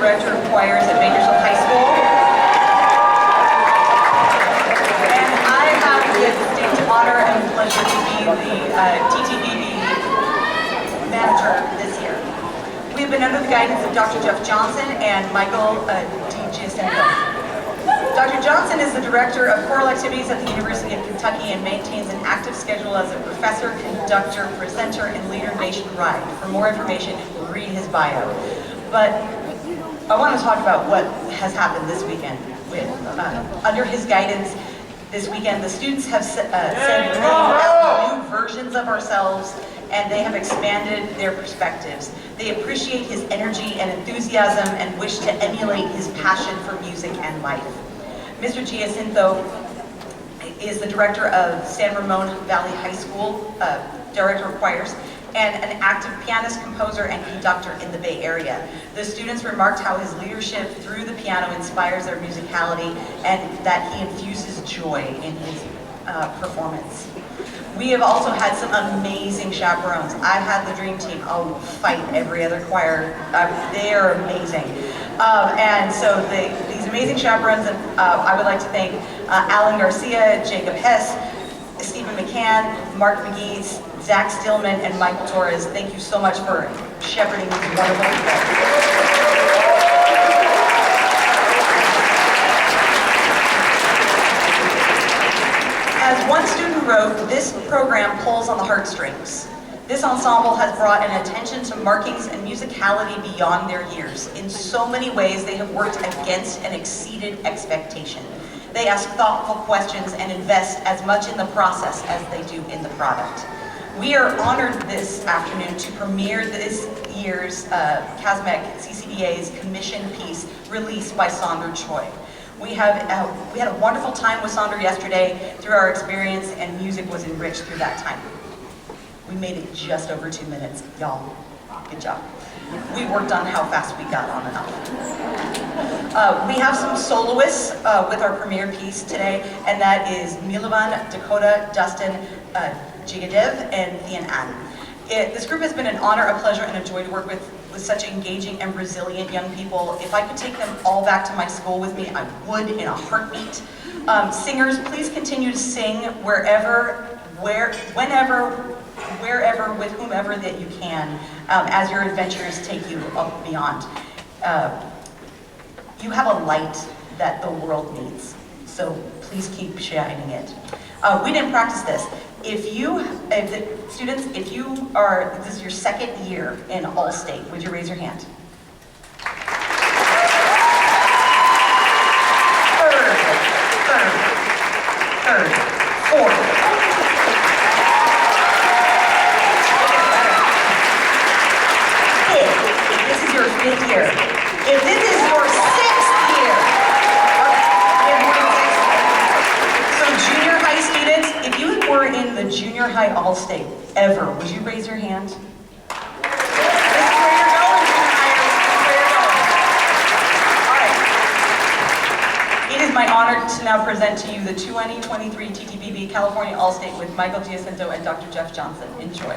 Director of Choirs at Bakersfield High School. And I have the distinct honor and pleasure to be the TTBB manager this year. We have been under the guidance of Dr. Jeff Johnson and Michael DiGiacinto. Dr. Johnson is the Director of Choral Activities at the University of Kentucky and maintains an active schedule as a professor, conductor, presenter, and leader nationwide. For more information, read his bio. But I want to talk about what has happened this weekend. Under his guidance, this weekend, the students have said new versions of ourselves, and they have expanded their perspectives. They appreciate his energy and enthusiasm and wish to emulate his passion for music and life. Mr. Giacinto is the director of San Ramon Valley High School, director of choirs, and an active pianist, composer, and conductor in the Bay Area. The students remarked how his leadership through the piano inspires their musicality and that he infuses joy in his performance. We have also had some amazing chaperones. I've had the dream team. I'll fight every other choir. They are amazing. And so these amazing chaperones, and I would like to thank Alan Garcia, Jacob Hess, Stephen McCann, Mark McGee, Zach Stillman, and Michael Torres. Thank you so much for shepherding these wonderful people. As one student wrote, this program pulls on the heartstrings. This ensemble has brought an attention to markings and musicality beyond their years. In so many ways, they have worked against and exceeded expectation. They ask thoughtful questions and invest as much in the process as they do in the product. We are honored this afternoon to premiere this year's CASMEC CCBA's commission piece released by Sonder Choi. We had a wonderful time with Sonder yesterday through our experience, and music was enriched through that time. We made it just over 2 minutes, y'all. Good job. We worked on how fast we got on and off. We have some soloists with our premiere piece today, and that is Milovan, Dakota, Dustin, Jigadev, and Thean An. This group has been an honor, a pleasure, and a joy to work with such engaging and resilient young people. If I could take them all back to my school with me, I would in a heartbeat. Singers, please continue to sing wherever, with whomever that you can, as your adventures take you up beyond. You have a light that the world needs, so please keep shining it. We didn't practice this. If this is your second year in All-State, would you raise your hand? Third, fourth. Fifth, this is your 5th year. If this is your 6th year, so junior high students, if you were in the junior high All-State ever, would you raise your hand? It is my honor to now present to you the 2023 TTBB California All-State with Michael Giacinto and Dr. Jeff Johnson. Enjoy.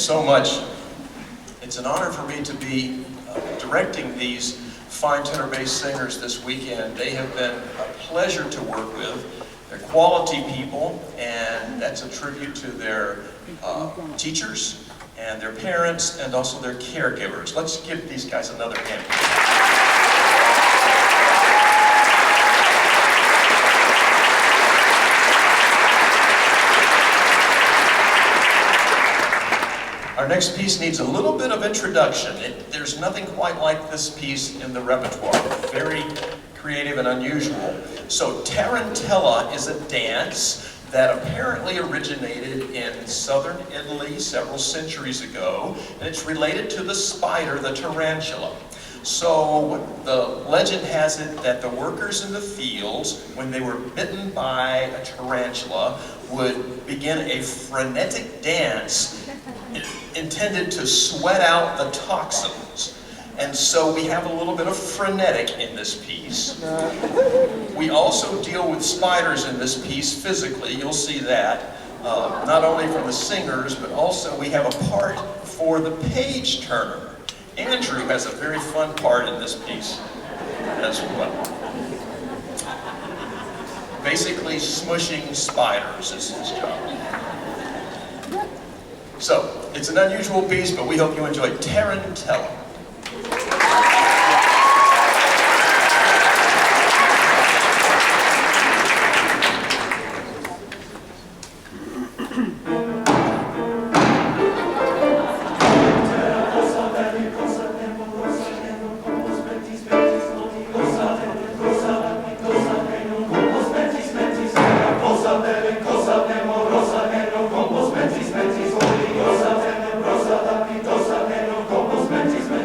so much. It's an honor for me to be directing these fine tenor bass singers this weekend. They have been a pleasure to work with. They're quality people, and that's a tribute to their teachers and their parents and also their caregivers. Let's give these guys another hand. Our next piece needs a little bit of introduction. There's nothing quite like this piece in the repertoire. Very creative and unusual. So Tarantella is a dance that apparently originated in southern Italy several centuries ago, and it's related to the spider, the tarantula. So the legend has it that the workers in the fields, when they were bitten by a tarantula, would begin a frenetic dance intended to sweat out the toxins. And so we have a little bit of frenetic in this piece. We also deal with spiders in this piece physically. You'll see that, not only from the singers, but also we have a part for the page turner. Andrew has a very fun part in this piece as well. Basically, smushing spiders is his job. So, it's an unusual piece, but we hope you enjoy Tarantella. Mentis, mentis,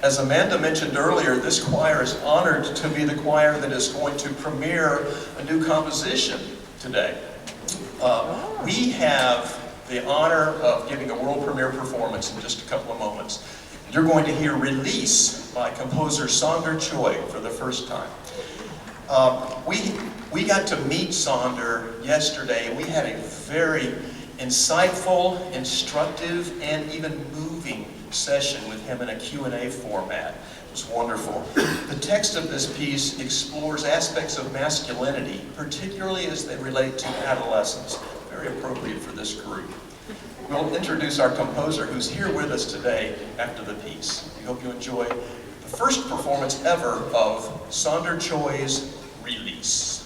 As Amanda mentioned earlier, this choir is honored to be the choir that is going to premiere a new composition today. We have the honor of giving a world premiere performance in just a couple of moments. You're going to hear Release by composer Sonder Choi for the first time. We got to meet Sonder yesterday. We had a very insightful, instructive, and even moving session with him in a Q&A format. It was wonderful. The text of this piece explores aspects of masculinity, particularly as they relate to adolescence. Very appropriate for this group. We'll introduce our composer who's here with us today after the piece. We hope you enjoy the first performance ever of Sonder Choi's Release.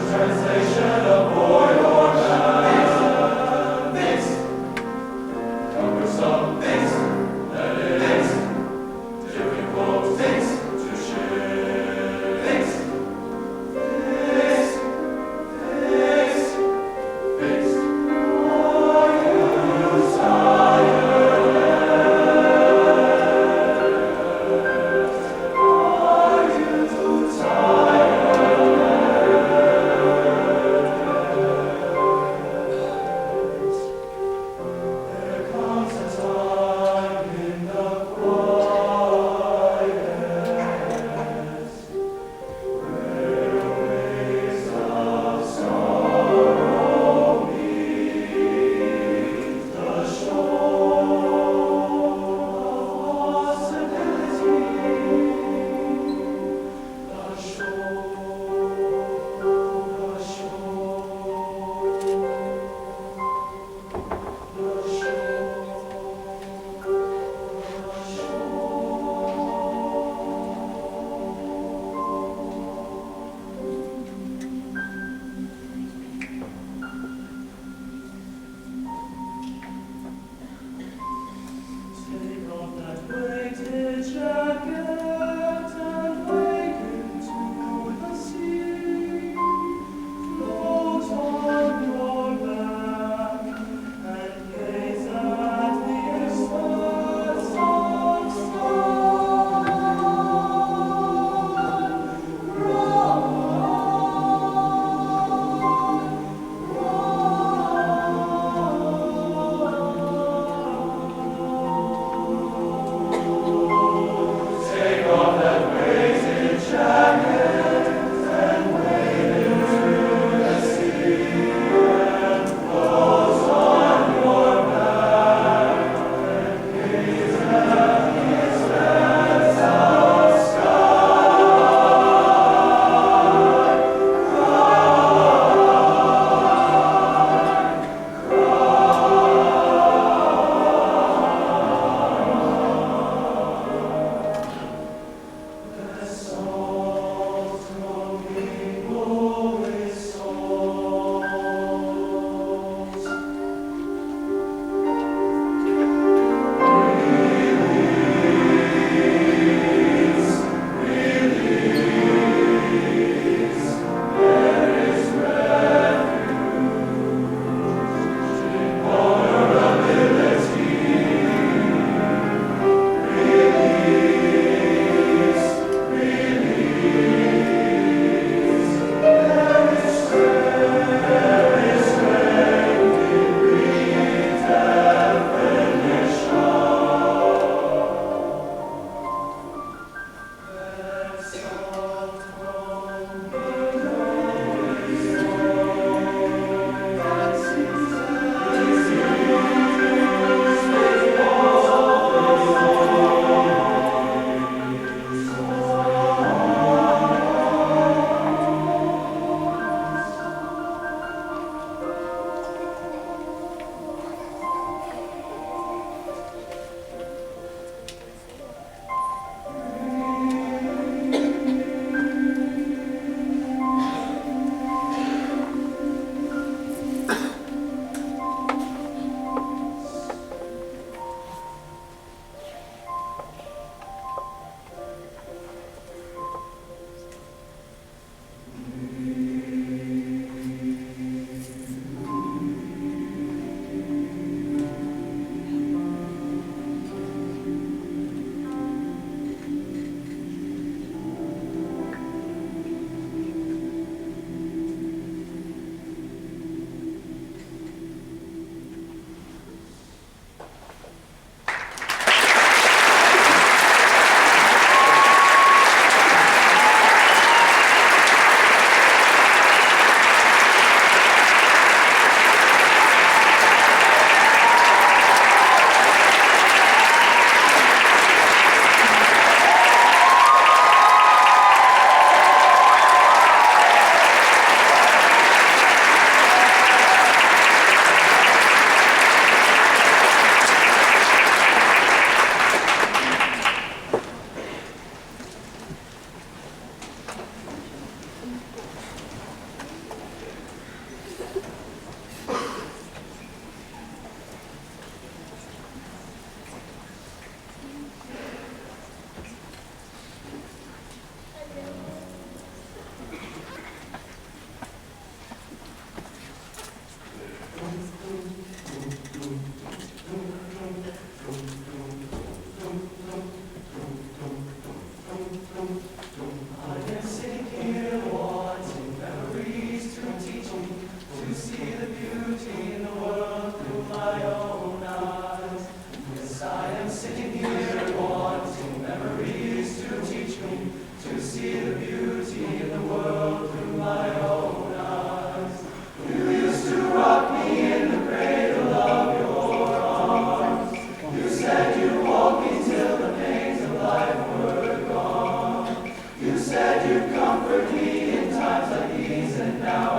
Translation. season now.